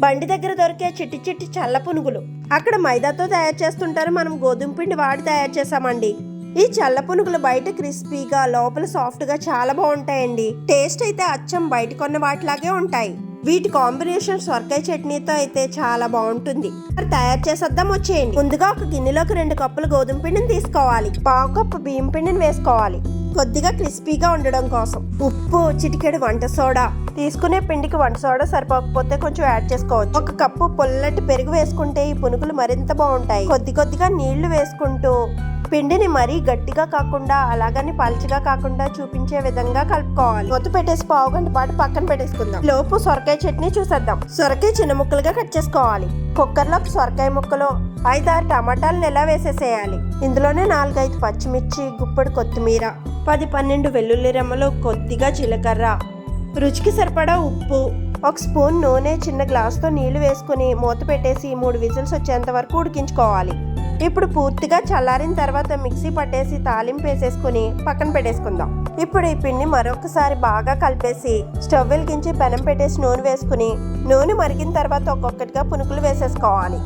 బండి దగ్గర దొరికే చిట్టి చిట్టి చల్ల పునుగులు. అక్కడ మైదాతో తయారు చేస్తుంటారు, మనం గోధుమ పిండి వాడి తయారు చేసామండి. ఈ చల్ల పునుగులు బయట క్రిస్పీగా లోపల సాఫ్ట్ గా చాలా బాగుంటాయండి. టేస్ట్ అయితే అచ్చం బయట కొన్న వాటిలాగే ఉంటాయి. వీటి కాంబినేషన్ సొరకాయ చట్నీతో అయితే చాలా బాగుంటుంది. మరి తయారు చేసేద్దాం, వచ్చేయండి. ముందుగా ఒక గిన్నెలోకి 2 కప్పులు గోధుమ పిండిని తీసుకోవాలి. 1/2 కప్పు బియ్యం పిండిని వేసుకోవాలి. కొద్దిగా క్రిస్పీగా ఉండడం కోసం ఉప్పు, చిటికెడు వంట సోడా. తీసుకునే పిండికి వంట సోడా సరిపోకపోతే కొంచెం యాడ్ చేసుకోవచ్చు. 1 కప్పు పుల్లటి పెరుగు వేసుకుంటే ఈ పునుగులు మరింత బాగుంటాయి. కొద్దిగా నీళ్లు వేసుకుంటూ పిండిని మరీ గట్టిగా కాకుండా అలాగని పల్చగా కాకుండా చూపించే విధంగా కలుపుకోవాలి. మూత పెట్టేసి 1/2 గంట పాటు పక్కన పెట్టేసుకుందాం. లోపు సొరకాయ చట్నీ చూసేద్దాం. సొరకాయ చిన్న ముక్కలుగా కట్ చేసుకోవాలి. కుక్కర్లో సొరకాయ ముక్కలు 5-6 టమాటాలను ఎలా వేసేసేయాలి. ఇందులోనే 4-5 పచ్చిమిర్చి, గుప్పెడు కొత్తిమీర, 10-12 వెల్లుల్లి రెమ్మలు, కొద్దిగా జీలకర్ర, రుచికి సరిపడా ఉప్పు, 1 స్పూన్ నూనె, చిన్న గ్లాసుతో నీళ్లు వేసుకుని మూత పెట్టేసి 3 విజిల్స్ వచ్చేంత వరకు ఉడికించుకోవాలి. ఇప్పుడు పూర్తిగా చల్లారిన తర్వాత మిక్సీ పట్టేసి తాలింపు వేసేసుకుని పక్కన పెట్టేసుకుందాం. ఇప్పుడు ఈ పిండి మరొకసారి బాగా కలిపేసి స్టవ్ వెలిగించి పెనం పెట్టేసి నూనె వేసుకుని నూనె మరిగిన తర్వాత ఒక్కొక్కటిగా పునుగులు వేసేసుకోవాలి.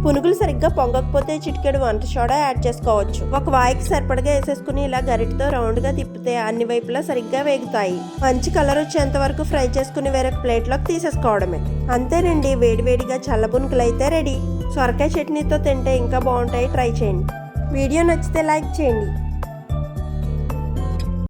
పునుగులు సరిగ్గా పొంగకపోతే చిటికెడు వంట సోడా యాడ్ చేసుకోవచ్చు. ఒక వాయికి సరిపడగా వేసేసుకుని ఇలా గరిటతో రౌండ్ గా తిప్పితే అన్ని వైపులా సరిగ్గా వేగుతాయి. మంచి కలర్ వచ్చేంత వరకు ఫ్రై చేసుకుని వేరొక ప్లేట్ లోకి తీసేసుకోవడమే. అంతేనండి, వేడివేడిగా చల్ల పునుగులు అయితే రెడీ. సొరకాయ చట్నీతో తింటే ఇంకా బాగుంటాయి, ట్రై చేయండి. వీడియో నచ్చితే లైక్ చేయండి.